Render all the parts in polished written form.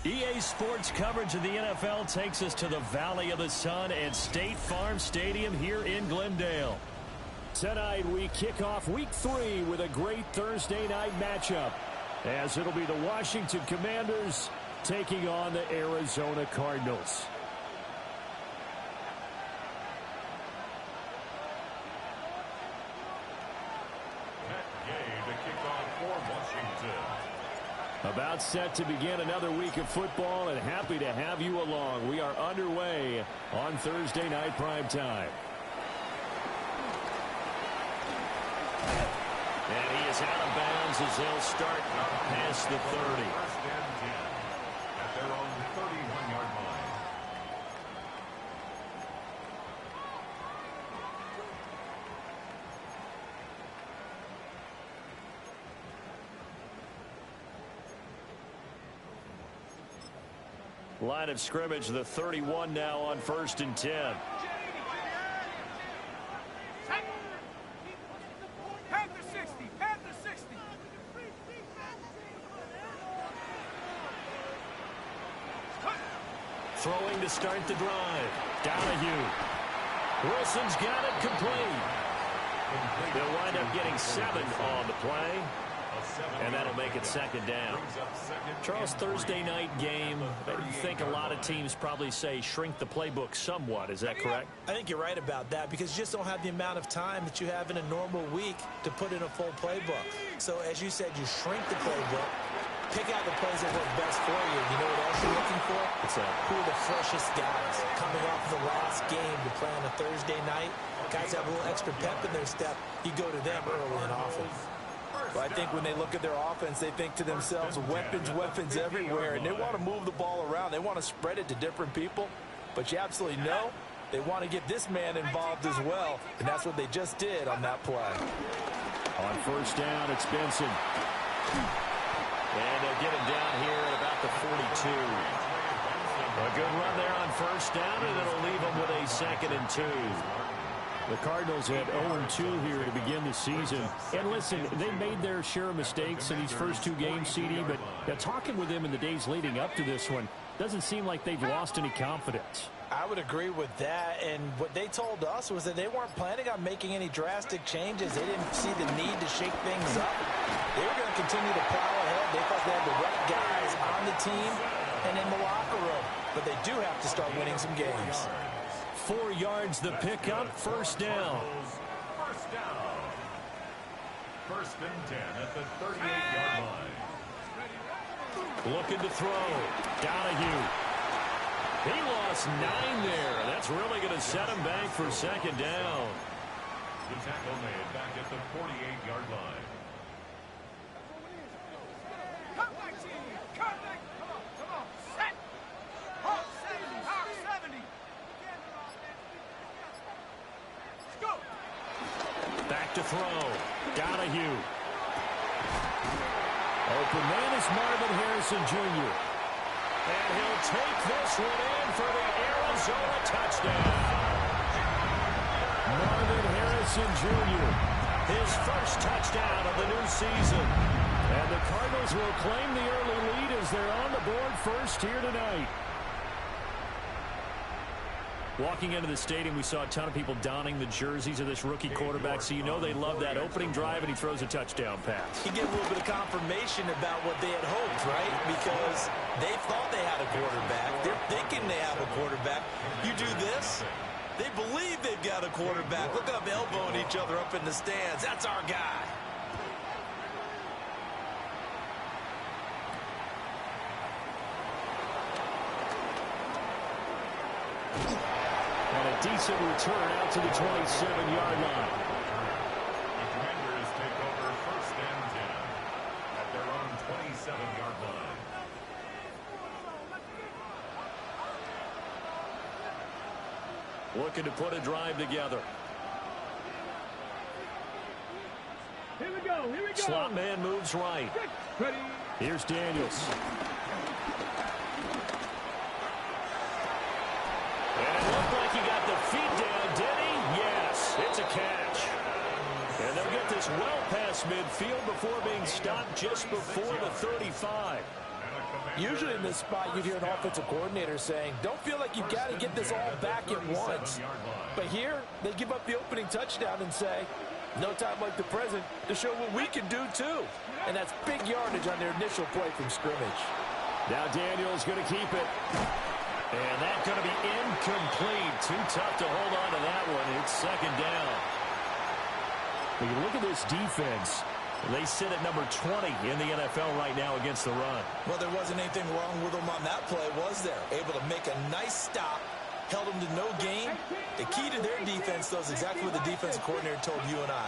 EA Sports coverage of the NFL takes us to the Valley of the Sun at State Farm Stadium here in Glendale. Tonight we kick off Week 3 with a great Thursday night matchup, as it'll be the Washington Commanders taking on the Arizona Cardinals. About set to begin another week of football, and happy to have you along. We are underway on Thursday night primetime. And he is out of bounds as they'll start past the 30. First and 10 at their own 31-yard line. Line of scrimmage, the 31 now on 1st and 10. Panther 60, Panther 60. Throwing to start the drive. Donahue. Wilson's got it complete. They'll wind up getting 7 on the play. And that'll make it 2nd down. Charles, Thursday night game, I think a lot of teams probably say shrink the playbook somewhat. Is that correct? I think you're right about that, because you just don't have the amount of time that you have in a normal week to put in a full playbook. So as you said, you shrink the playbook, pick out the plays that work best for you. You know what else you're looking for? Who are the freshest guys coming off the last game to play on a Thursday night? Guys have a little extra pep in their step. You go to them early and often. Well, I think when they look at their offense, they think to themselves, weapons everywhere, and they want to move the ball around. They want to spread it to different people, but you absolutely know they want to get this man involved as well, and that's what they just did on that play. On 1st down, it's Benson. And they'll get him down here at about the 42. A good run there on 1st down, and it'll leave him with a 2nd and 2. The Cardinals had 0-2 here to begin the season. And listen, they made their share of mistakes in these first 2 games, CD, but talking with them in the days leading up to this one, doesn't seem like they've lost any confidence. I would agree with that, and what they told us was that they weren't planning on making any drastic changes. They didn't see the need to shake things up. They were going to continue to plow ahead. They thought they had the right guys on the team and in the locker room, but they do have to start winning some games. 4 yards the pickup, 1st down. First down. 1st and 10 at the 38-yard line. Looking to throw. Donahue. He lost 9 there. That's really going to set him back for 2nd down. The tackle made back at the 48-yard line. Come back, team. Come back. Come on. Set. Hawk 70. Hawk 70. Go. Back to throw. Donahue. Open man is Marvin Harrison Jr. And he'll take this one in for the Arizona touchdown. Marvin Harrison Jr. His first touchdown of the new season. And the Cardinals will claim the early lead as they're on the board first here tonight. Walking into the stadium, we saw a ton of people donning the jerseys of this rookie quarterback, so you know they love that opening drive, and he throws a touchdown pass. You get a little bit of confirmation about what they had hoped, right? Because they thought they had a quarterback. They're thinking they have a quarterback. You do this, they believe they've got a quarterback. Look up, elbowing each other up in the stands. That's our guy. And a decent return out to the 27-yard line. The Commanders take over 1st and 10 at their own 27-yard line. Looking to put a drive together. Here we go. Slot man moves right. Ready. Here's Daniels. And it looked like he got the feet down, did he? Yes, it's a catch. And they'll get this well past midfield before being stopped just before the 35. And a Usually in this spot, you'd hear an offensive coordinator saying, don't feel like you've got to get this all back at once. But here, they give up the opening touchdown and say, no time like the present to show what we can do too. And that's big yardage on their initial play from scrimmage. Now Daniel's going to keep it. And that's going to be incomplete. Too tough to hold on to that one. It's second down. When you look at this defense, they sit at number 20 in the NFL right now against the run. Well, there wasn't anything wrong with them on that play, was there? Able to make a nice stop, held them to no gain. The key to their defense, though, is exactly what the defensive coordinator told you and I.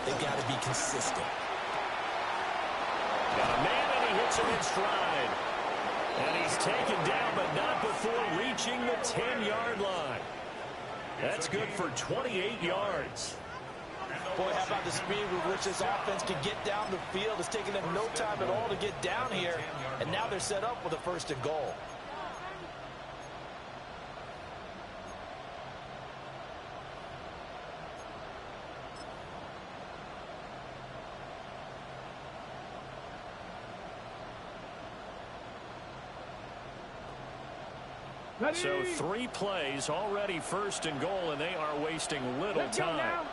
They've got to be consistent. Got a man, and he hits him in stride. And he's taken down, but not before reaching the 10-yard line. That's good for 28 yards. Boy, how about the speed with which this offense can get down the field? It's taken them no time at all to get down here, and now they're set up with a 1st and goal. So 3 plays, already 1st and goal, and they are wasting little time.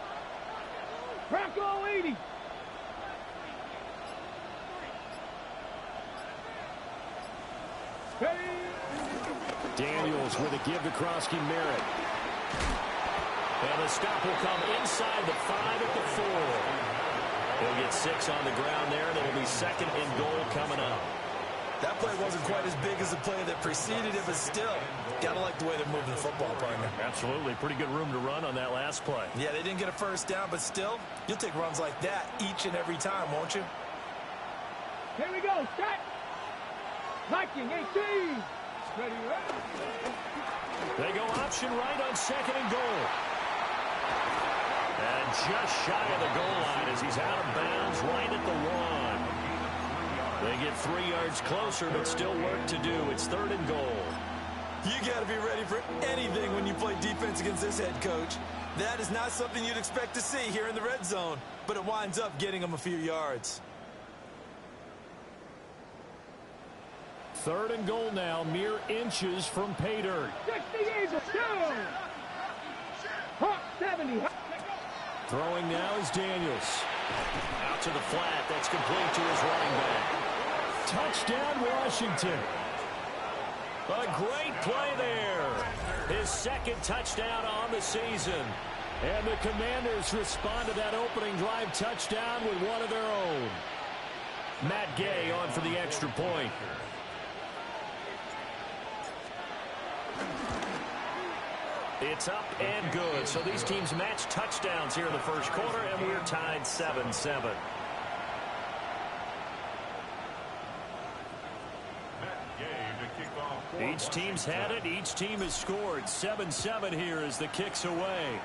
Bronco 80. Daniels with a give to Krosky Merritt. And the stop will come inside the 5 at the 4. He'll get 6 on the ground there, and it'll be 2nd and goal coming up. That play wasn't quite as big as the play that preceded it, but still, gotta like the way they're moving the football, partner. Absolutely. Pretty good room to run on that last play. Yeah, they didn't get a 1st down, but still, you'll take runs like that each and every time, won't you? Here we go. Set. Viking 18. Ready, ready. They go option right on 2nd and goal. And just shy of the goal line as he's out of bounds right at the 1. They get 3 yards closer, but still work to do. It's 3rd and goal. You got to be ready for anything when you play defense against this head coach. That is not something you'd expect to see here in the red zone, but it winds up getting them a few yards. 3rd and goal now, mere inches from pay dirt. 68 to 2. Hawk 70. Throwing now is Daniels. Out to the flat. That's complete to his running back. Touchdown, Washington. A great play there. His 2nd touchdown on the season. And the Commanders respond to that opening drive touchdown with one of their own. Matt Gay on for the extra point. It's up and good. So these teams match touchdowns here in the 1st quarter, and we're tied 7-7. Each team's had it. Each team has scored. 7-7 here as the kick's away.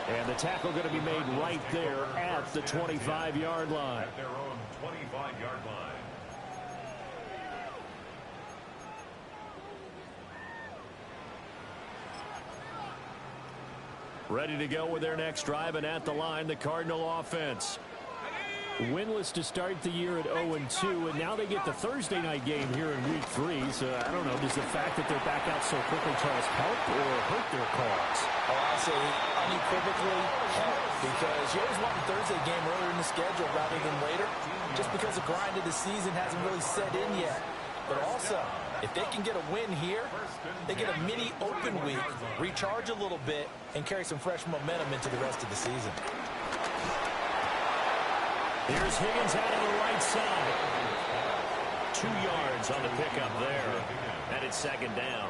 And the tackle going to be made right there at the 25-yard line. At their own 25-yard line. Ready to go with their next drive, and at the line, the Cardinal offense. Winless to start the year at 0-2, and now they get the Thursday night game here in Week 3. So, I don't know, does the fact that they're back out so quickly, Charles, help or hurt their cause? Oh, I'll say unequivocally help, because you always want the Thursday game earlier in the schedule rather than later, just because the grind of the season hasn't really set in yet. But also, if they can get a win here, they get a mini open week, recharge a little bit, and carry some fresh momentum into the rest of the season. Here's Higgins out of the right side. 2 yards on the pickup there. And it's 2nd down.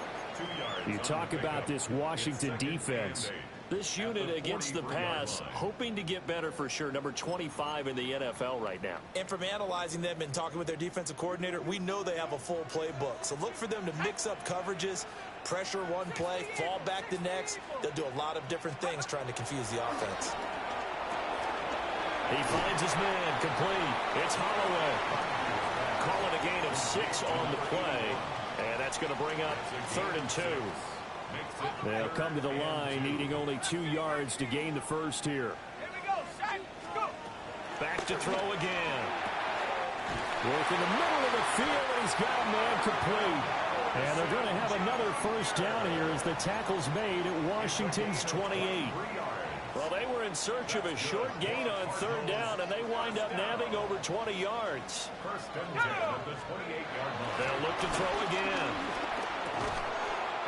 You talk about this Washington defense. This unit against the pass, hoping to get better for sure. Number 25 in the NFL right now. And from analyzing them and talking with their defensive coordinator, we know they have a full playbook. So look for them to mix up coverages, pressure one play, fall back the next. They'll do a lot of different things trying to confuse the offense. He finds his man, complete. It's Holloway. Call it a gain of 6 on the play. And that's going to bring up 3rd and 2. They'll come to the line, needing only 2 yards to gain the first here. Here we go. Set. Back to throw again. Work in the middle of the field, and he's got a man complete. And they're going to have another first down here as the tackle's made at Washington's 28. Well, they were in search of a short gain on third down, and they wind up nabbing over 20 yards. First and 10 at the 28-yard line. They'll look to throw again.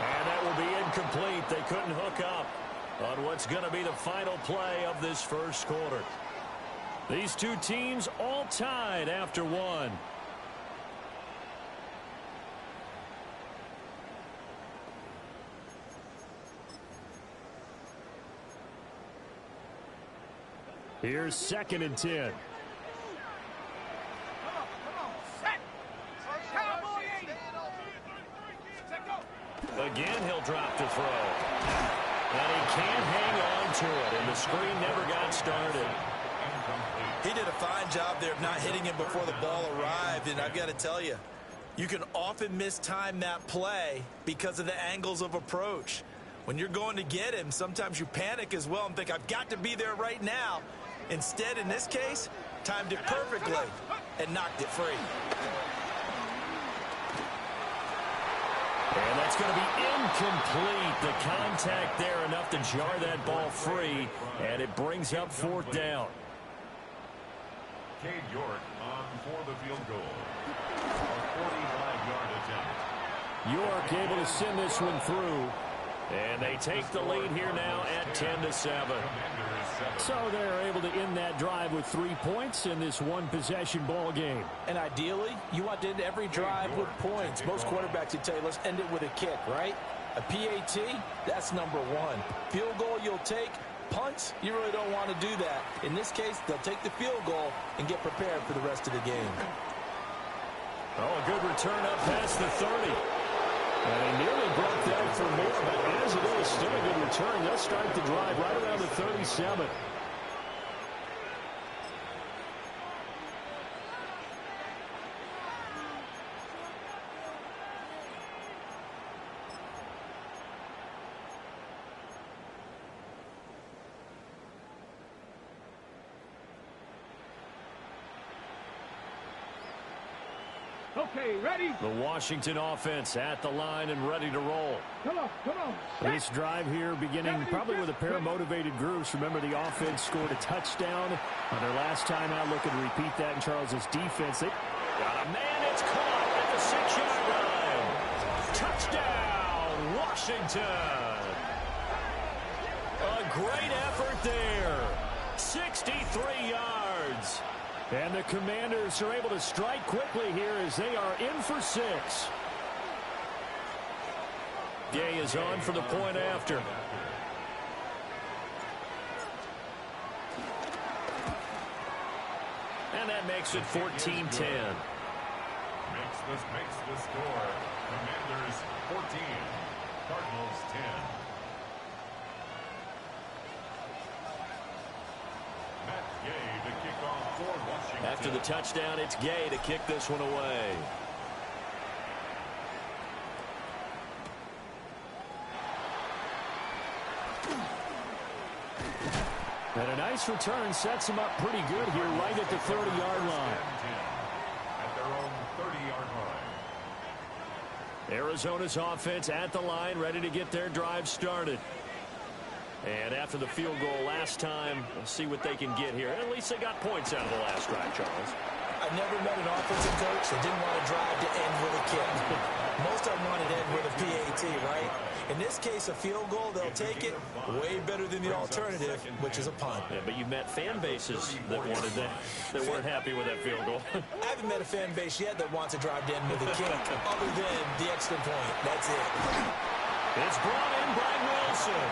And that will be incomplete. They couldn't hook up on what's going to be the final play of this first quarter. These two teams all tied after one. Here's 2nd and 10. Come on, set. Cowboy 80. Set, go. Again, he'll drop to throw. And he can't hang on to it, and the screen never got started. He did a fine job there of not hitting him before the ball arrived, and I've got to tell you, you can often mistime that play because of the angles of approach. When you're going to get him, sometimes you panic as well and think, I've got to be there right now. Instead, in this case, timed it perfectly and knocked it free. And that's going to be incomplete. The contact there enough to jar that ball free, and it brings up 4th down. Cade York on for the field goal. A 45-yard attempt. York able to send this one through. And they take the lead here now at 10-7. So they're able to end that drive with 3 points in this one-possession ball game. And ideally, you want to end every drive with points. Most quarterbacks would tell you, let's end it with a kick, right? A PAT, that's number 1. Field goal you'll take. Punts, you really don't want to do that. In this case, they'll take the field goal and get prepared for the rest of the game. Oh, a good return up past the 30. And he nearly broke that for more, but as it is, still a good return. They'll start the drive right around the 37. Okay, ready? The Washington offense at the line and ready to roll. Come on, come on. This drive here beginning probably with a pair of motivated groups. Remember, the offense scored a touchdown on their last time out. Looking to repeat that in Charles's defense. They got a man. It's caught at the 6-yard line. Touchdown, Washington. A great effort there. 63 yards. And the Commanders are able to strike quickly here as they are in for 6. Gay is on for the point after. And that makes it 14-10. Makes the score. Commanders 14, Cardinals 10. Matt Gay to kick off for Washington. After the touchdown, it's Gay to kick this one away. And a nice return sets him up pretty good here right at the 30-yard line. At their own 30-yard line. Arizona's offense at the line, ready to get their drive started. And after the field goal last time, we'll see what they can get here. At least they got points out of the last drive, Charles. I've never met an offensive coach that didn't want to drive to end with a kick. Most of them wanted to end with a PAT, right? In this case, a field goal, they'll take it. Way better than the alternative, which is a punt. Yeah, but you met fan bases that wanted that, that weren't happy with that field goal. I haven't met a fan base yet that wants to drive to end with a kick, other than the extra point. That's it. It's brought in by Wilson.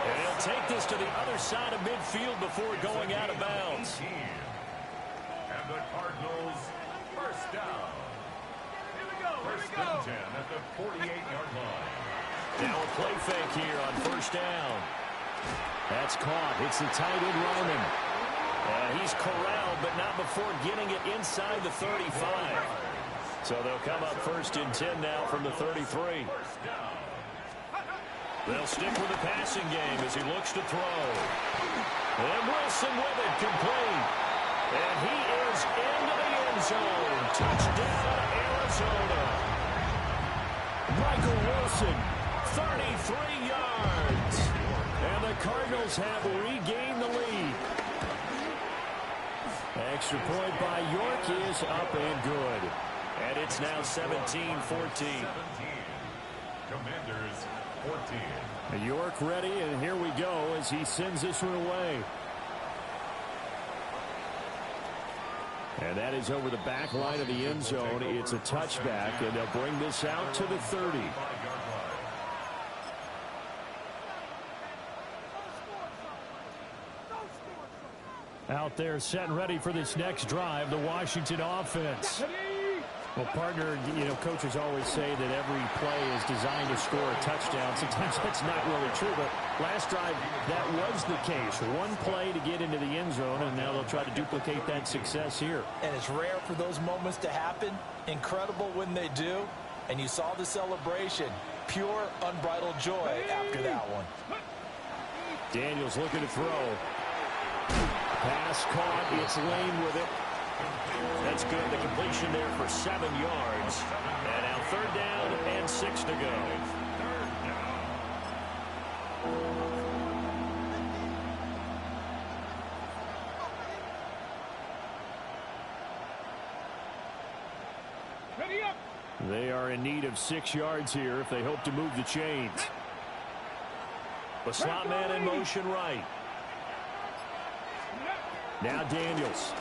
And he'll take this to the other side of midfield before going out of bounds. And the Cardinals first down. Here we go, First and 10 at the 48-yard line. Now a play fake here on first down. That's caught. It's the tight end Ryman. He's corralled, but not before getting it inside the 35. So they'll come up first and 10 now from the 33. They'll stick with the passing game as he looks to throw. And Wilson with it, complete. And he is into the end zone. Touchdown, Arizona. Michael Wilson, 33 yards. And the Cardinals have regained the lead. Extra point by York is up and good. And it's now 17-14. Commanders 14. York ready, and here we go as he sends this one away. And that is over the back line of the end zone. It's a touchback, and they'll bring this out to the 30. Out there set and ready for this next drive, the Washington offense. Well, partner, coaches always say that every play is designed to score a touchdown. Sometimes that's not really true, but last drive, that was the case. One play to get into the end zone, and now they'll try to duplicate that success here. And it's rare for those moments to happen. Incredible when they do. And you saw the celebration. Pure, unbridled joy after that one. Daniels looking to throw. Pass caught. It's Lane with it. That's good. The completion there for 7 yards. And now 3rd down and 6 to go. Ready up. They are in need of 6 yards here if they hope to move the chains. The slot man in motion right. Now Daniels.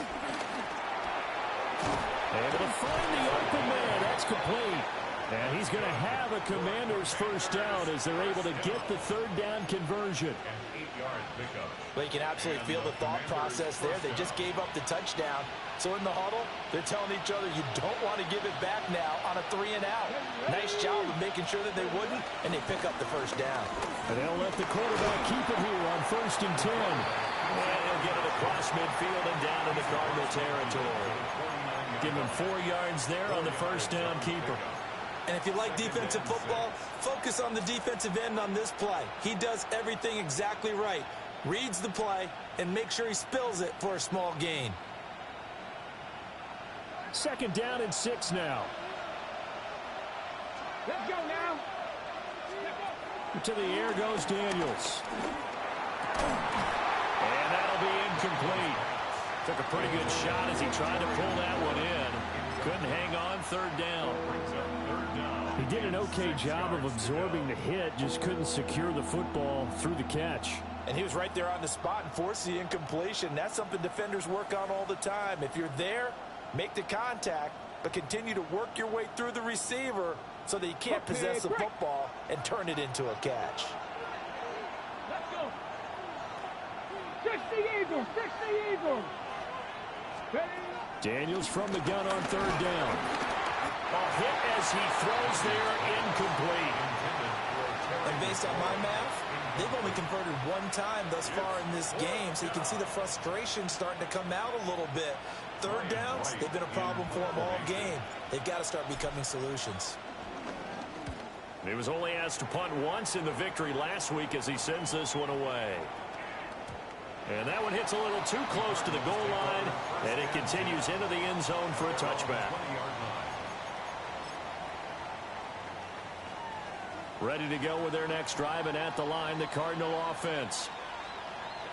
Able to find the open man. That's complete. And he's going to have a Commander's first down as they're able to get the 3rd down conversion. Well, you can absolutely feel the thought process there. They just gave up the touchdown. So in the huddle, they're telling each other, you don't want to give it back now on a 3-and-out. Nice job of making sure that they wouldn't, and they pick up the first down. And they'll let the quarterback keep it here on 1st and 10. And he'll get it across midfield and down into Cardinal territory. Give him 4 yards there on the first down keeper. And if you like defensive football, focus on the defensive end on this play. He does everything exactly right. Reads the play and make sure he spills it for a small gain. 2nd down and 6 now. Let's go now. To the air goes Daniels. And that'll be incomplete. Took a pretty good shot as he tried to pull that one in. Couldn't hang on. 3rd down. He did an okay job of absorbing the hit, just couldn't secure the football through the catch. And he was right there on the spot and forced the incompletion. That's something defenders work on all the time. If you're there, make the contact, but continue to work your way through the receiver so that you can't possess the football and turn it into a catch. Let's go. Fix the Eagles. Fix the Eagles. Daniels from the gun on 3rd down. A hit as he throws there, incomplete. And based on my math, they've only converted 1 time thus far in this game, so you can see the frustration starting to come out a little bit. 3rd downs, they've been a problem for them all game. They've got to start becoming solutions. He was only asked to punt once in the victory last week as he sends this one away. And that one hits a little too close to the goal line, and it continues into the end zone for a touchback. Ready to go with their next drive, and at the line, the Cardinal offense.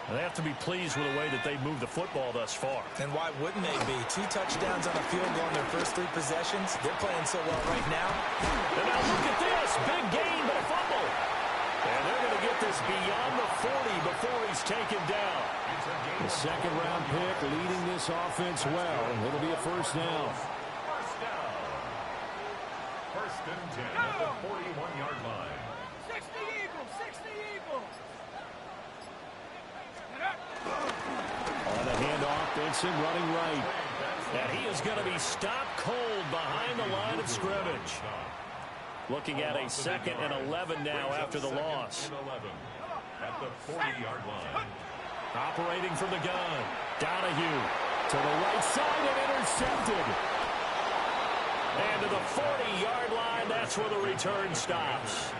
They have to be pleased with the way that they've moved the football thus far. And why wouldn't they be? 2 touchdowns on a field goal in their first 3 possessions. They're playing so well right now. And now look at this. Big gain, but a fumble. And they're going to get this beyond the 40 before he's taken down. The 2nd-round pick leading this offense well. It'll be a first down. First and 10 at the 41-yard line. 60 Eagles. 60 Eagles. On the handoff, Benson running right. And he is going to be stopped cold behind the line of scrimmage. Looking at a 2nd and 11 now after the loss. At the 40-yard line. Operating from the gun. Donahue to the right side and intercepted. And to the 40-yard line, that's where the return stops.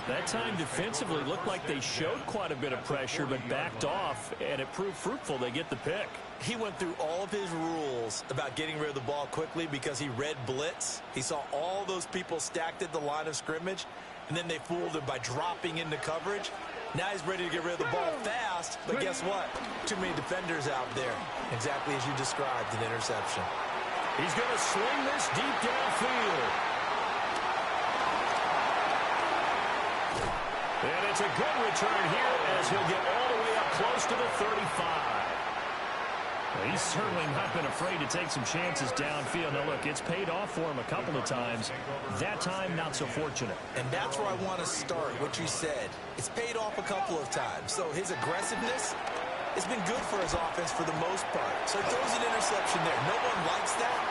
That time defensively looked like they showed quite a bit of pressure but backed off, and it proved fruitful. They get the pick. He went through all of his rules about getting rid of the ball quickly because he read blitz. He saw all those people stacked at the line of scrimmage, and then they fooled him by dropping into coverage. Now he's ready to get rid of the ball fast, but guess what? Too many defenders out there. Exactly as you described, an interception. He's going to swing this deep downfield. And it's a good return here as he'll get all the way up close to the 35. Well, he's certainly not been afraid to take some chances downfield. Now, look, it's paid off for him a couple of times. That time, not so fortunate. And that's where I want to start, what you said. It's paid off a couple of times. So his aggressiveness has been good for his offense for the most part. So he throws an interception there. No one likes that,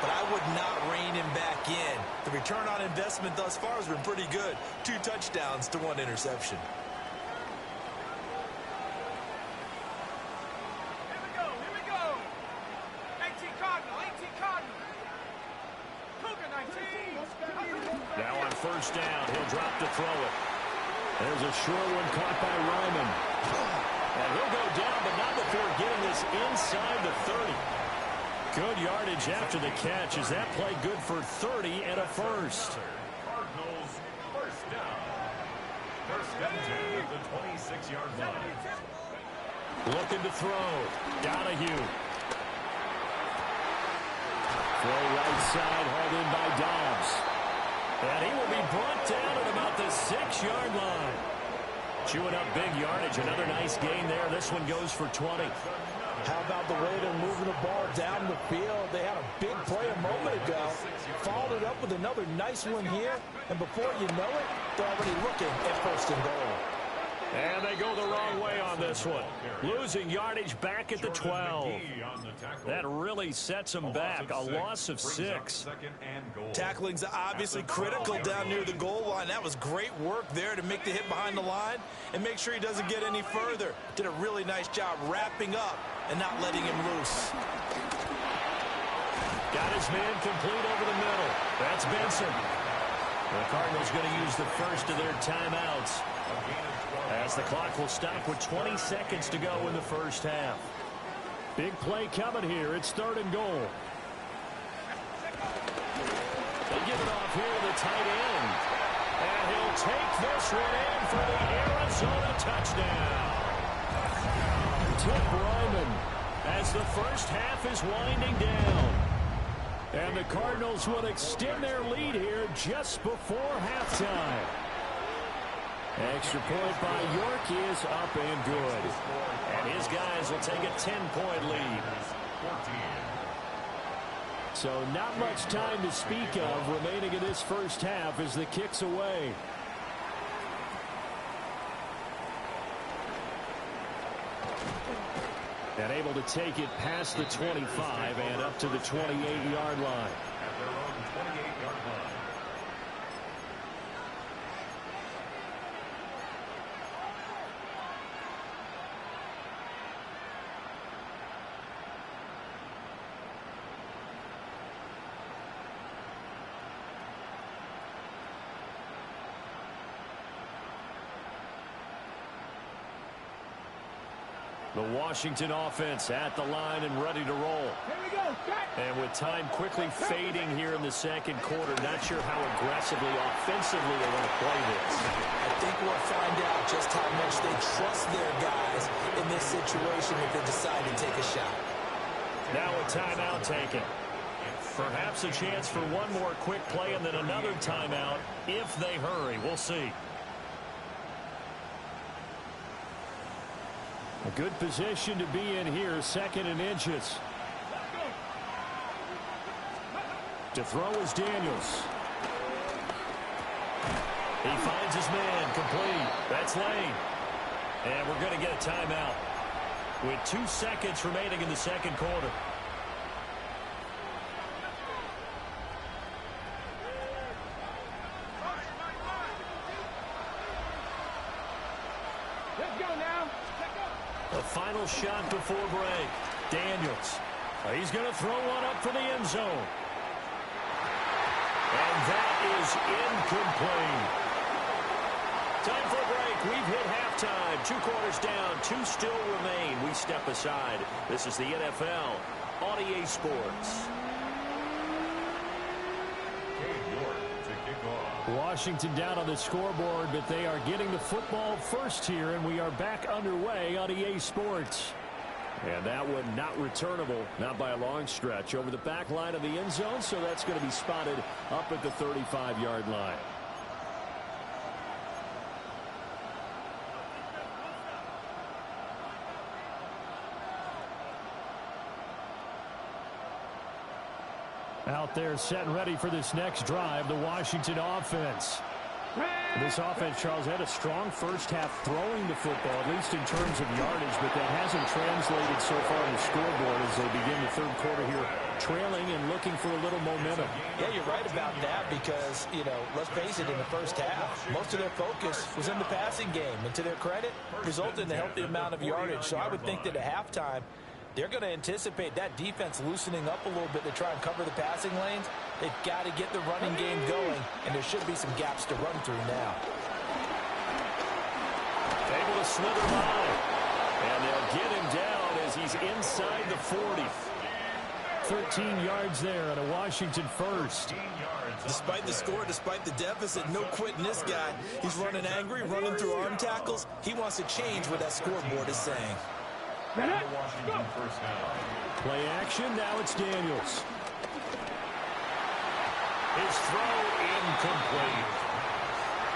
but I would not rein him back in. The return on investment thus far has been pretty good. 2 touchdowns to 1 interception. Now on first down, he'll drop to throw it. There's a short one caught by Ryman. And he'll go down, but not before getting this inside the 30. Good yardage after the catch. Is that play good for 30 and a first? Cardinals first down. First down at the 26-yard line. Looking to throw. Donahue. Throw right side, hauled in by Dobbs. And he will be brought down at about the 6-yard line. Chewing up big yardage. Another nice gain there. This one goes for 20. How about the way they're moving the ball down the field? They had a big play a moment ago. Followed it up with another nice one here. And before you know it, they're already looking at first and goal. And they go the wrong way on this one. Losing yardage back at the 12. That really sets them back. A loss of 6. Tackling's obviously critical down near the goal line. That was great work there to make the hit behind the line and make sure he doesn't get any further. Did a really nice job wrapping up and not letting him loose. Got his man complete over the middle. That's Benson. The Cardinals going to use the first of their timeouts, as the clock will stop with 20 seconds to go in the first half. Big play coming here. It's 3rd and goal. They give it off here to the tight end. And he'll take this one in for the Arizona touchdown. Tip Ryman as the first half is winding down. And the Cardinals will extend their lead here just before halftime. Extra point by York is up and good. And his guys will take a 10-point lead. So not much time to speak of remaining in this first half as the kick's away. And able to take it past the 25 and up to the 28-yard line. At their own 28-yard line. The Washington offense at the line and ready to roll. Here we go. And with time quickly fading here in the second quarter, not sure how aggressively, offensively they want to play this. I think we'll find out just how much they trust their guys in this situation if they decide to take a shot. Now a timeout taken. Perhaps a chance for one more quick play and then another timeout if they hurry. We'll see. A good position to be in here, 2nd and inches. To throw is Daniels. He finds his man, complete. That's Lane. And we're going to get a timeout with 2 seconds remaining in the second quarter. Let's go now. The final shot before break. Daniels. He's going to throw one up for the end zone. And that is incomplete. we've hit halftime. 2 quarters down, 2 still remain. We step aside. This is the NFL on EA Sports. Washington down on the scoreboard, but they are getting the football first here, and we are back underway on EA Sports. And that one not returnable, not by a long stretch, over the back line of the end zone, so that's going to be spotted up at the 35-yard line. Out there set and ready for this next drive, the Washington offense. This offense, Charles, had a strong first half throwing the football, at least in terms of yardage, but that hasn't translated so far on the scoreboard as they begin the third quarter here, trailing and looking for a little momentum. Yeah, you're right about that because, let's face it, in the first half, most of their focus was in the passing game. And to their credit, resulted in a healthy amount of yardage. So I would think that at halftime, they're going to anticipate that defense loosening up a little bit to try and cover the passing lanes. They've got to get the running game going, and there should be some gaps to run through now. Able to slither by, and they'll get him down as he's inside the 40. 13 yards there on a Washington first. Despite the score, despite the deficit, no quitting this guy. He's running angry, running through arm tackles. He wants to change what that scoreboard is saying. Washington first down. Play action, now it's Daniels. His throw incomplete.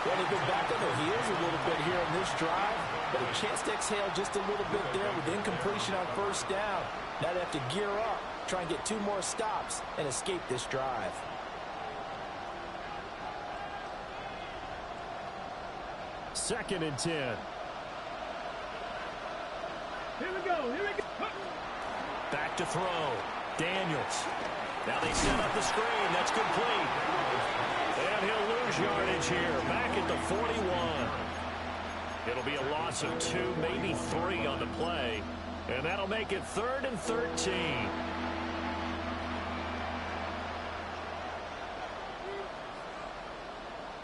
Well, they've been back on their heels a little bit here in this drive, but a chance to exhale just a little bit there with incompletion on first down. Now they have to gear up, try and get 2 more stops and escape this drive. Second and 10. Here we go. Back to throw. Daniels. Now they set up the screen. That's complete. And he'll lose yardage here. Back at the 41. It'll be a loss of 2, maybe 3 on the play. And that'll make it 3rd and 13.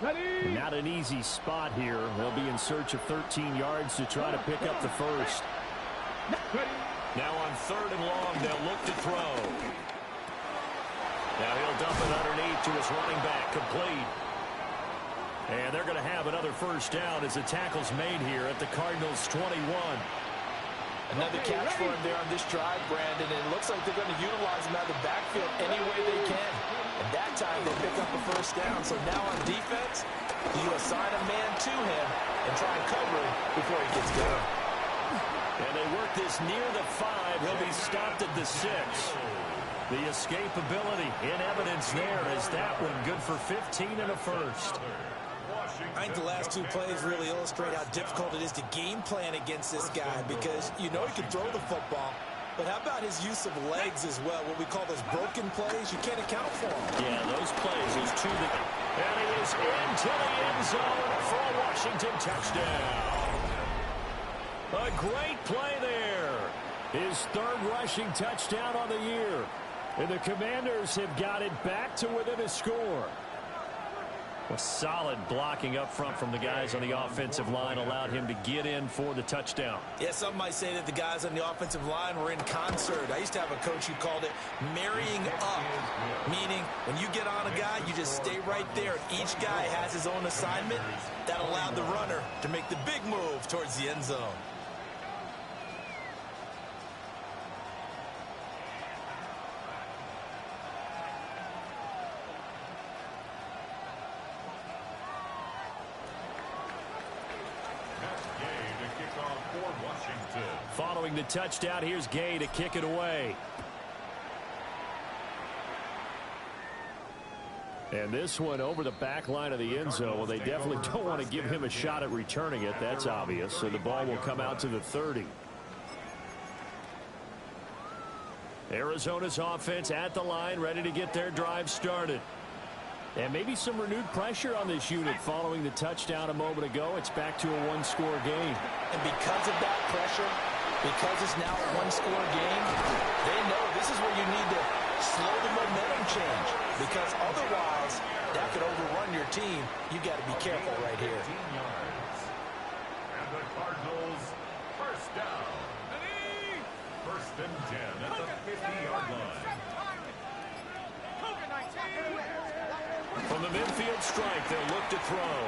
Ready. Not an easy spot here. They'll be in search of 13 yards to try to pick up the first. Now on 3rd and long, they'll look to throw. Now he'll dump it underneath to his running back, complete. And they're going to have another first down as the tackle's made here at the Cardinals' 21. Another catch for him there on this drive, Brandon, and it looks like they're going to utilize him out of the backfield any way they can. And that time they pick up a first down. So now on defense, you assign a man to him and try and cover him before he gets going. And they work this near the 5. He'll be stopped at the 6. The escapability in evidence there as that one good for 15 and a first. I think the last 2 plays really illustrate how difficult it is to game plan against this guy because he can throw the football, but how about his use of legs as well? What we call those broken plays, you can't account for them. Yeah, those plays, those 2 that... And he is into the end zone for a Washington touchdown. A great play there. His 3rd rushing touchdown on the year. And the Commanders have got it back to within a score. Well, solid blocking up front from the guys on the offensive line allowed him to get in for the touchdown. Yeah, some might say that the guys on the offensive line were in concert. I used to have a coach who called it marrying up, meaning when you get on a guy, you just stay right there. Each guy has his own assignment. That allowed the runner to make the big move towards the end zone. Following the touchdown, here's Gay to kick it away. And this one over the back line of the end zone. Well, they definitely don't want to give him a shot at returning it. That's obvious. So the ball will come out to the 30. Arizona's offense at the line, ready to get their drive started. And maybe some renewed pressure on this unit following the touchdown a moment ago. It's back to a 1-score game. And because of that pressure, because it's now a 1-score game, they know this is where you need to slow the momentum change. Because otherwise, that could overrun your team. You got to be careful right here. the Cardinals. First down. First and 10 at the 50-yard line. From the midfield strike, they'll look to throw.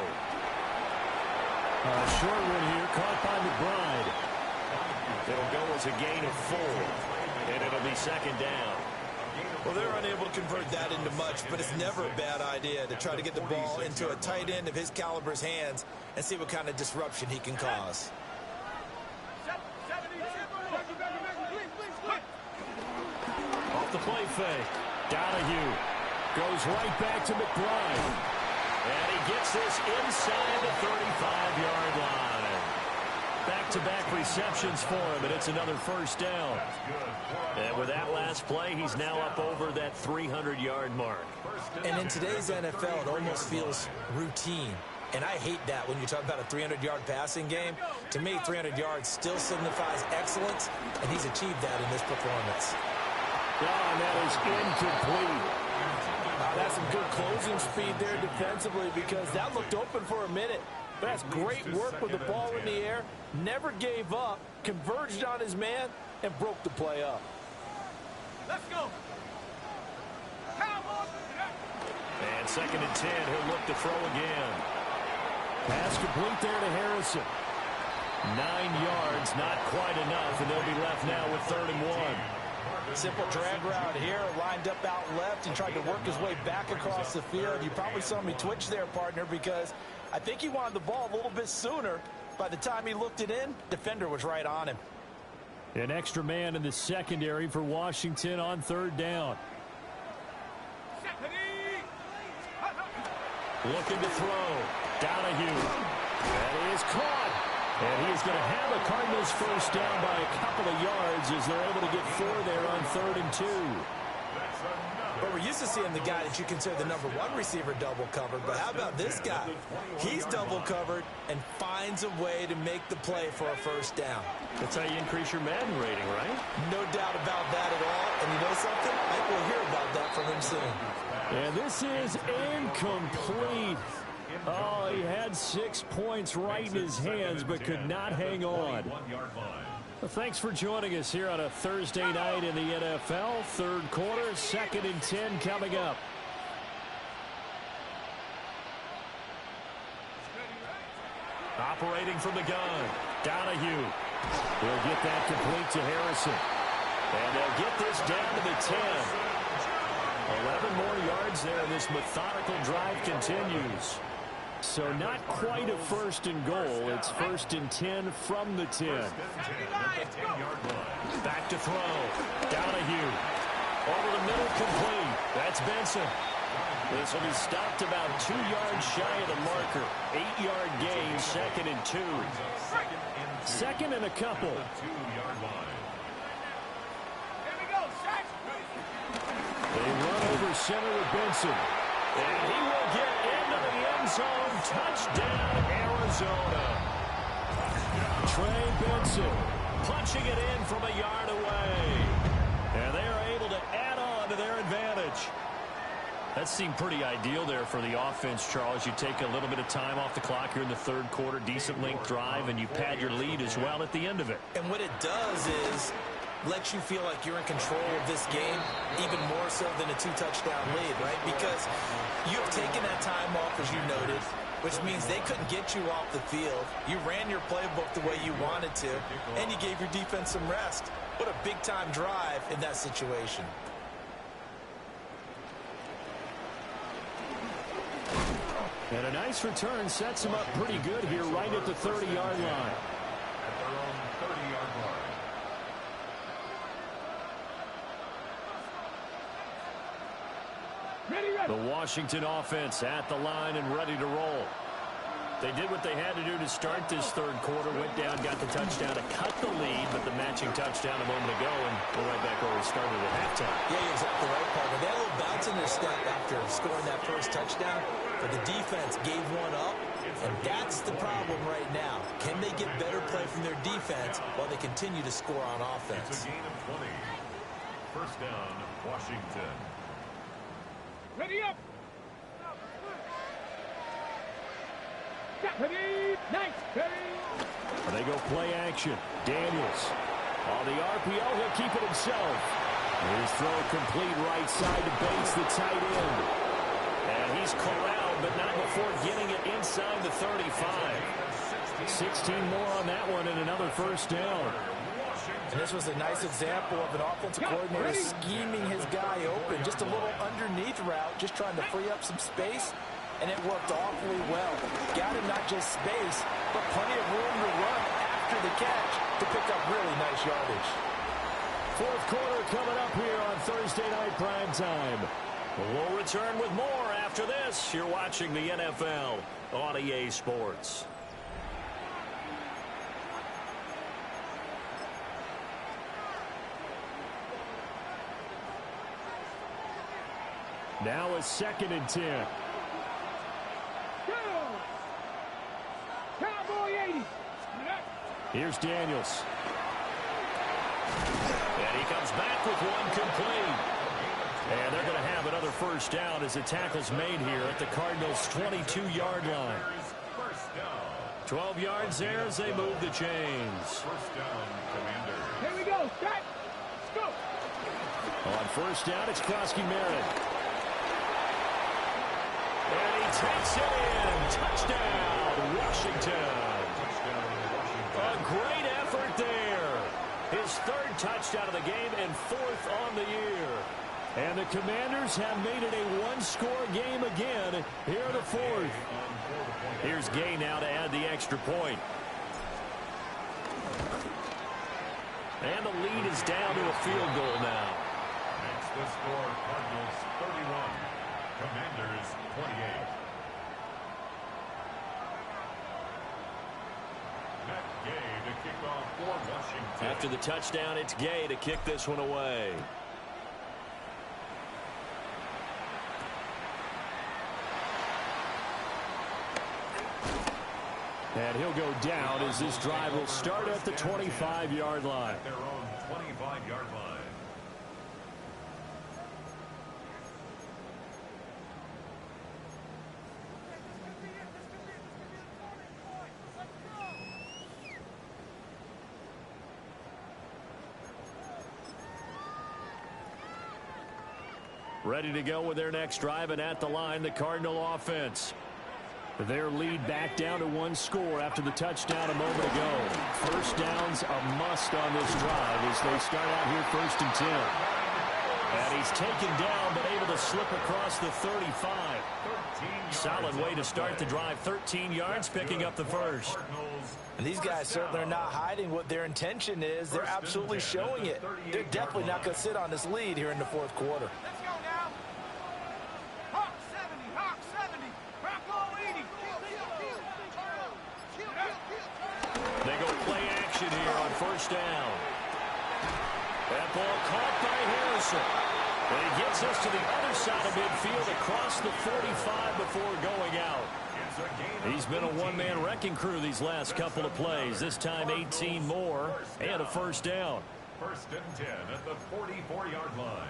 A short one here, caught by McBride. It'll go as a gain of 4, and it'll be second down. Well, they're unable to convert that into much, but it's never a bad idea to try to get the ball into a tight end of his caliber's hands and see what kind of disruption he can cause. Off the play fake. Donahue goes right back to McBride. And he gets this inside the 35-yard line. Back-to-back receptions for him, and it's another first down. And with that last play, he's now up over that 300-yard mark. And in today's NFL, it almost feels routine. And I hate that when you talk about a 300-yard passing game. To me, 300 yards still signifies excellence, and he's achieved that in this performance. And that is incomplete. That's some good closing speed there defensively because that looked open for a minute. But that's great work with the ball in the air. Never gave up, converged on his man, and broke the play up. Let's go. And second and 10, he'll look to throw again. Pass complete there to Harrison. 9 yards, not quite enough, and they'll be left now with 3rd and 1. Simple drag route here, lined up out left and tried to work his way back across the field. You probably saw me twitch there, partner, because I think he wanted the ball a little bit sooner. By the time he looked it in, defender was right on him. An extra man in the secondary for Washington on 3rd down. Looking to throw. Donahue. That is caught. And he's going to have a Cardinals first down by a couple of yards as they're able to get 4 there on 3rd and 2. But we're used to seeing the guy that you consider the number 1 receiver double covered. But how about this guy? He's double covered and finds a way to make the play for a first down. That's how you increase your Madden rating, right? No doubt about that at all. And you know something? I think we'll hear about that from him soon. And this is incomplete. Oh, he had 6 points right in his hands, but could not hang on. Well, thanks for joining us here on a Thursday night in the NFL. 3rd quarter, 2nd and 10 coming up. Operating from the gun, Donahue. He'll get that complete to Harrison. And they'll get this down to the 10. 11 more yards there, and this methodical drive continues. So not quite a 1st and goal. It's 1st and 10 from the 10. Back to throw. Donahue. Over the middle, complete. That's Benson. This will be stopped about 2 yards shy of the marker. 8-yard gain, 2nd and 2. 2nd and a couple. They run over center with Benson. And he will get into the end zone. Touchdown, Arizona. Trey Benson punching it in from a yard away. And they are able to add on to their advantage. That seemed pretty ideal there for the offense, Charles. You take a little bit of time off the clock here in the 3rd quarter, decent length drive, and you pad your lead as well at the end of it. And what it does is let you feel like you're in control of this game, even more so than a 2-touchdown lead, right? Because you have taken that time off, as you noted, which means they couldn't get you off the field. You ran your playbook the way you wanted to, and you gave your defense some rest. What a big-time drive in that situation. And a nice return sets him up pretty good here right at the 30-yard line. At their own 30-yard line. The Washington offense at the line and ready to roll. They did what they had to do to start this 3rd quarter. Went down, got the touchdown to cut the lead, but the matching touchdown a moment ago, and we're right back where we started at halftime. Yeah, you're exactly right, partner. They had a little bounce in their step after scoring that first touchdown, but the defense gave one up, and that's the problem right now. Can they get better play from their defense while they continue to score on offense? It's a gain of 20. First down, Washington. Ready up. Ready. Nice. Ready. They go play action. Daniels on the RPO. He'll keep it himself. His throw complete right side to Bates, the tight end. And he's corralled, but not before getting it inside the 35. 16 more on that one and another first down. And this was a nice example of an offensive coordinator scheming his guy open. Just a little underneath route, just trying to free up some space, and it worked awfully well. Got him not just space, but plenty of room to run after the catch to pick up really nice yardage. Fourth quarter coming up here on Thursday Night Prime Time. We'll return with more after this. You're watching the NFL on EA Sports. Now a 2nd and 10. Cowboy 80. Here's Daniels. And he comes back with one complete. And they're going to have another first down as the tackle's made here at the Cardinals' 22-yard line. 12 yards there as they move the chains. First down, Commander. Here we go. Start. Let's go. On first down, it's Krosky-Merritt. And he takes it in. Touchdown, Washington. A great effort there. His 3rd touchdown of the game and 4th on the year. And the Commanders have made it a one-score game again here in the 4th. Here's Gay now to add the extra point. And the lead is down to a field goal now. Makes the score Cardinals 31, Commanders 28. Matt Gay to kick off for Washington. After the touchdown, it's Gay to kick this one away. And he'll go down as this drive will start at the 25-yard line. At their own 25-yard line. Ready to go with their next drive, and at the line, the Cardinal offense. Their lead back down to one score after the touchdown a moment ago. First down's a must on this drive as they start out here 1st and 10. And he's taken down but able to slip across the 35. Solid way to start the drive. 13 yards, picking up the first. And these guys certainly are not hiding what their intention is. They're absolutely showing it. They're definitely not going to sit on this lead here in the 4th quarter. Let's go now. Hawk 70. Hawk 70. Bravo 80. They go play action here on first down. That ball caught by Harrison. And he gets us to the other side of midfield across the 45 before going out. He's been a one-man wrecking crew these last couple of plays. This time 18 more and a first down. 1st and 10 at the 44-yard line.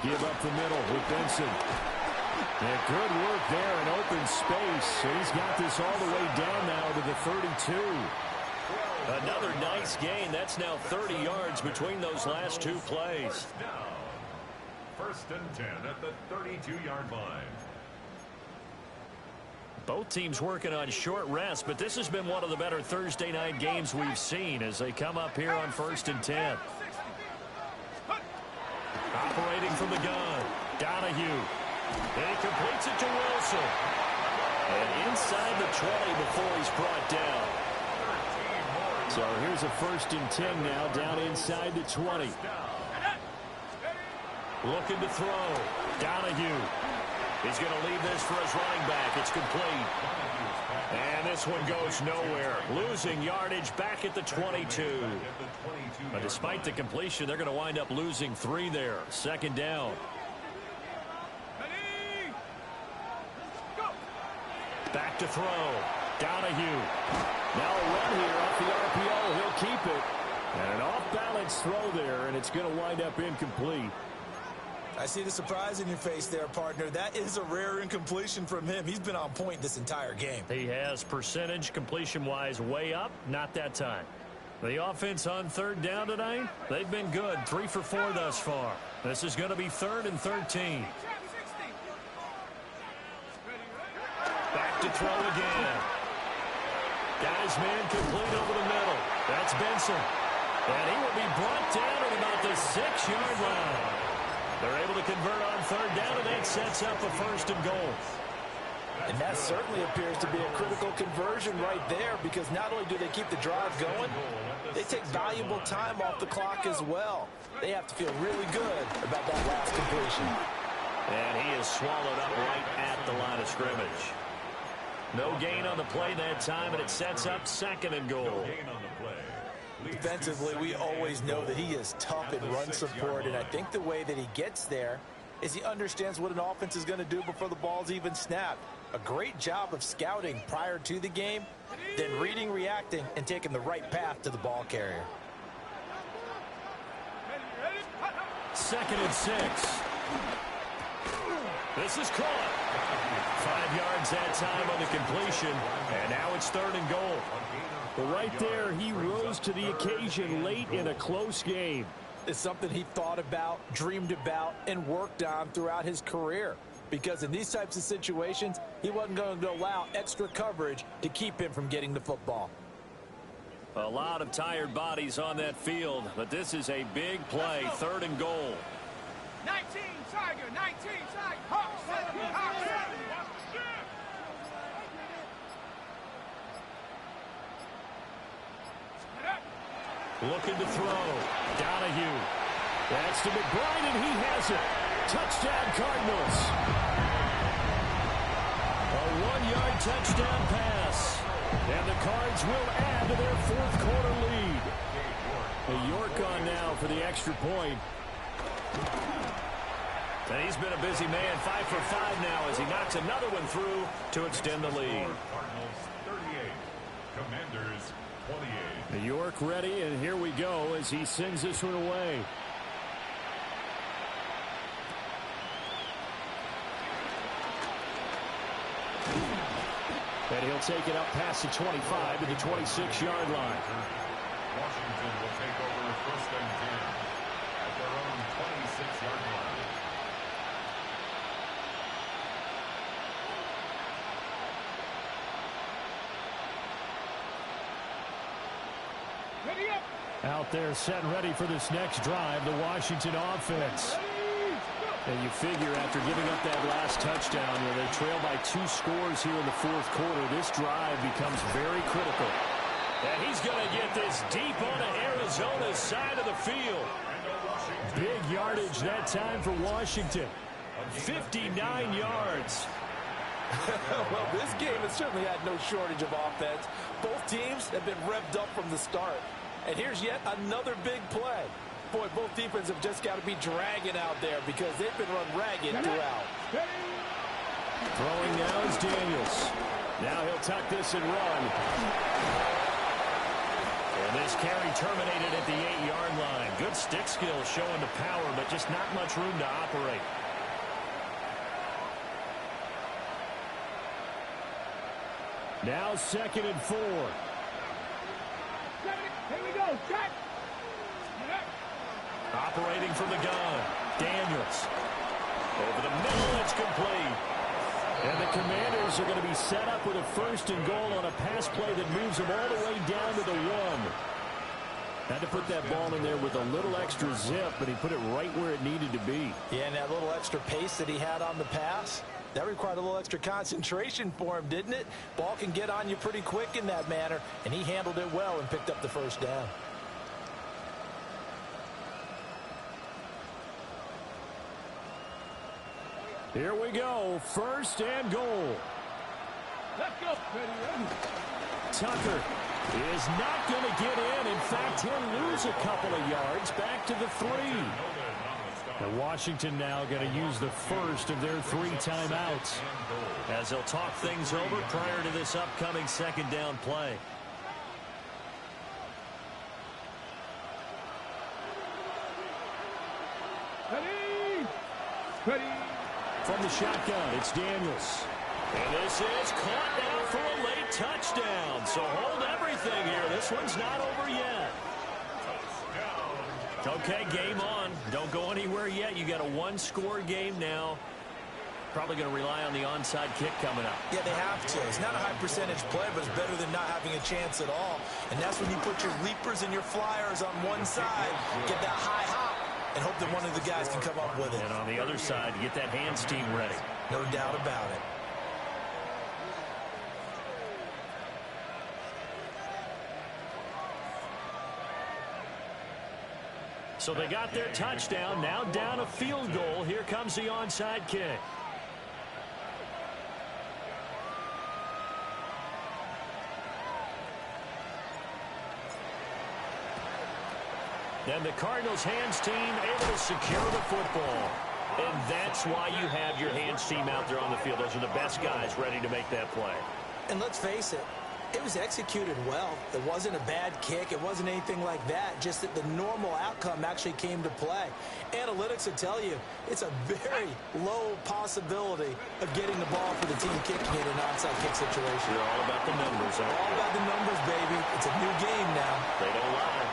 Give up the middle with Benson. And good work there in open space. So he's got this all the way down now to the 32. Another nice gain. That's now 30 yards between those last two plays. 1st and 10 at the 32-yard line. Both teams working on short rest, but this has been one of the better Thursday night games we've seen as they come up here on 1st and 10. Operating from the gun, Donahue. And he completes it to Wilson. And inside the 20 before he's brought down. So here's a 1st and 10 now down inside the 20. Looking to throw. Donahue. He's going to leave this for his running back. It's complete. And this one goes nowhere. Losing yardage back at the 22. But despite the completion, they're going to wind up losing 3 there. 2nd down. Back to throw. Donahue. Now a run here off the RPO. He'll keep it. And an off-balance throw there, and it's going to wind up incomplete. I see the surprise in your face there, partner. That is a rare incompletion from him. He's been on point this entire game. He has percentage completion-wise way up, not that time. The offense on third down tonight, they've been good, 3 for 4 thus far. This is going to be 3rd and 13. Back to throw again. Got his man complete over the middle. That's Benson. And he will be brought down at about the 6-yard line. They're able to convert on third down, and that sets up a 1st and goal. And that certainly appears to be a critical conversion right there, because not only do they keep the drive going, they take valuable time off the clock as well. They have to feel really good about that last completion. And he is swallowed up right at the line of scrimmage. No gain on the play that time, and it sets up 2nd and goal. Defensively, we always know that he is tough in run support, and I think the way that he gets there is he understands what an offense is going to do before the ball's even snapped. A great job of scouting prior to the game, then reading, reacting, and taking the right path to the ball carrier. 2nd and 6. This is caught. 5 yards that time on the completion, and now it's 3rd and goal. Well, right there, he rose to the occasion late in a close game. It's something he thought about, dreamed about, and worked on throughout his career. Because in these types of situations, he wasn't going to allow extra coverage to keep him from getting the football. A lot of tired bodies on that field, but this is a big play, 3rd and goal. 19, Tiger, 19, Tiger. Hawk 7, Hawk 7. Looking to throw. Donahue. That's to McBride, and he has it. Touchdown, Cardinals. A 1-yard touchdown pass. And the Cards will add to their 4th quarter lead. A York on now for the extra point. And he's been a busy man, 5 for 5 now as he knocks another one through to extend the lead. Cardinals 38, Commanders 28. New York ready, and here we go as he sends this one away. And he'll take it up past the 25 to the 26-yard line. Washington will take over 1st and 10 at their own 26-yard line. Out there set and ready for this next drive, the Washington offense. And you figure after giving up that last touchdown where they trail by 2 scores here in the 4th quarter, this drive becomes very critical. And he's going to get this deep onto Arizona's side of the field. Big yardage that time for Washington. 59 yards. Well, this game has certainly had no shortage of offense. Both teams have been revved up from the start. And here's yet another big play. Boy, both defenses have just got to be dragging out there because they've been run ragged throughout. Throwing now is Daniels. Now he'll tuck this and run. And this carry terminated at the 8-yard line. Good stick skill showing the power, but just not much room to operate. Now 2nd and 4. Here we go, shot. Operating from the gun. Daniels. Over the middle, it's complete. And the Commanders are going to be set up with a 1st and goal on a pass play that moves them all the way down to the 1. Had to put that ball in there with a little extra zip, but he put it right where it needed to be. Yeah, and that little extra pace that he had on the pass, that required a little extra concentration for him, didn't it? Ball can get on you pretty quick in that manner, and he handled it well and picked up the 1st down. Here we go, 1st and goal. Let's go. Tucker is not going to get in. In fact, he'll lose a couple of yards back to the 3. And Washington now going to use the first of their 3 timeouts, as they'll talk things over prior to this upcoming second down play. Ready. From the shotgun, it's Daniels. And this is caught down for a late touchdown. So hold everything here. This one's not over yet. Okay, game on. Don't go anywhere yet. You got a 1-score game now. Probably going to rely on the onside kick coming up. Yeah, they have to. It's not a high percentage play, but it's better than not having a chance at all. And that's when you put your leapers and your flyers on one side, get that high hop, and hope that one of the guys can come up with it. And on the other side, get that hands team ready. No doubt about it. So they got their touchdown. Now down a field goal. Here comes the onside kick. And the Cardinals' hands team able to secure the football. And that's why you have your hands team out there on the field. Those are the best guys ready to make that play. And let's face it, it was executed well. It wasn't a bad kick. It wasn't anything like that. Just that the normal outcome actually came to play. Analytics will tell you it's a very low possibility of getting the ball for the team kicking it in an onside kick situation. You're all about the numbers, huh? All about the numbers, baby. It's a new game now. They don't lie.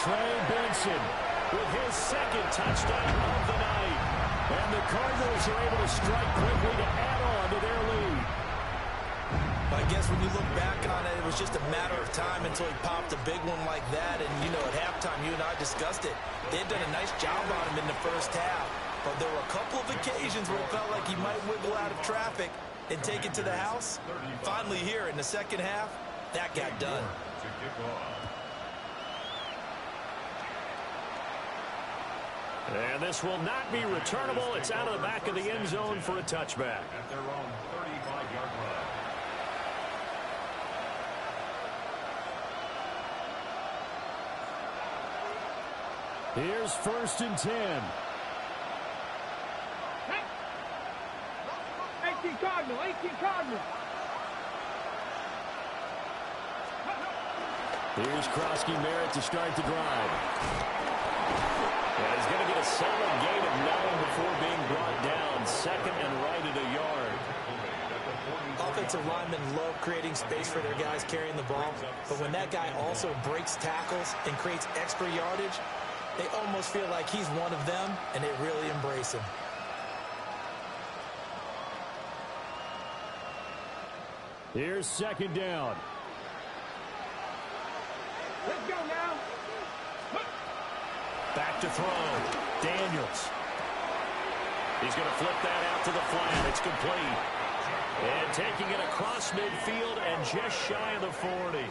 Trey Benson with his second touchdown of the night. And the Cardinals are able to strike quickly to add on to their lead. I guess when you look back on it, it was just a matter of time until he popped a big one like that. And, you know, at halftime, you and I discussed it. They had done a nice job on him in the first half. But there were a couple of occasions where it felt like he might wiggle out of traffic and take it to the house. Finally here in the second half, that got done. And this will not be returnable. It's out of the back of the end zone for a touchback. At their own 35-yard line. Here's 1st and 10. 18 Cardinal. Here's Krosky Merritt to start the drive. And he's going to get a solid gain of 9 before being brought down. Second and right at a yard. Offensive linemen love creating space for their guys carrying the ball. But when that guy also breaks tackles and creates extra yardage, they almost feel like he's one of them, and they really embrace him. Here's 2nd down. Let's go now. Back to throw. Daniels. He's going to flip that out to the flat. It's complete. And taking it across midfield and just shy of the 40. A gain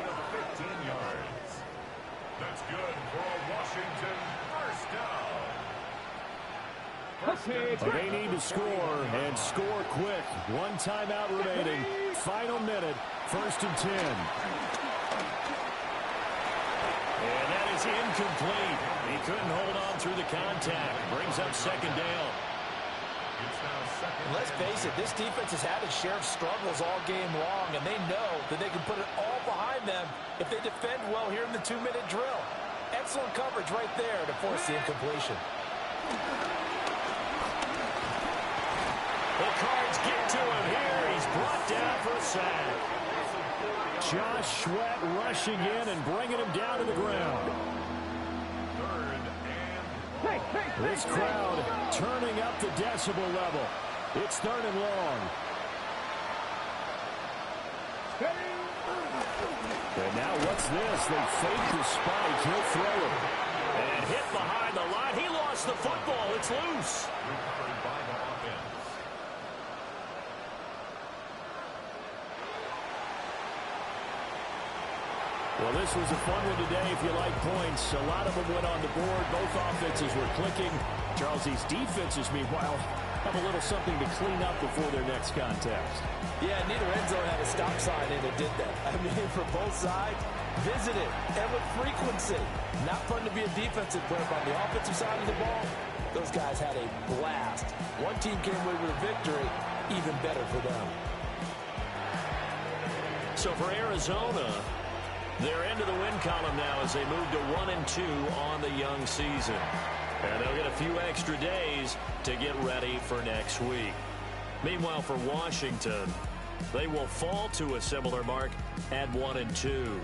of 15 yards. That's good for a Washington first down. They need to score, and score quick. 1 timeout remaining. Final minute, 1st and 10. And that is incomplete. He couldn't hold on through the contact. Brings up 2nd down. And let's face it, this defense has had its share of struggles all game long, and they know that they can put it all behind them if they defend well here in the 2-minute drill. Excellent coverage right there to force the incompletion. The Cards get to him here. He's brought down for a sack. Josh Sweat rushing in and bringing him down to the ground. This crowd turning up the decibel level. It's 3rd and long. And now what's this? They fake the spike. He'll throw it. And hit behind the line. He lost the football. It's loose. Recovered by the offense. Well, this was a fun one today if you like points. A lot of them went on the board. Both offenses were clicking. Charles, these defenses, meanwhile, have a little something to clean up before their next contest. Yeah, neither end zone had a stop sign, and it did that. I mean, for both sides, visit it, and with frequency. Not fun to be a defensive player, but on the offensive side of the ball, those guys had a blast. One team came away with a victory, even better for them. So for Arizona, they're into the win column now as they move to 1-2 on the young season. And they'll get a few extra days to get ready for next week. Meanwhile, for Washington, they will fall to a similar mark at 1-2.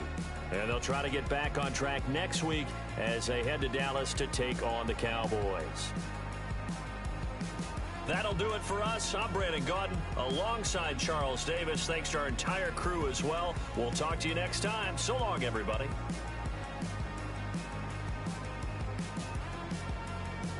And they'll try to get back on track next week as they head to Dallas to take on the Cowboys. That'll do it for us. I'm Brandon Gaudin alongside Charles Davis. Thanks to our entire crew as well. We'll talk to you next time. So long, everybody.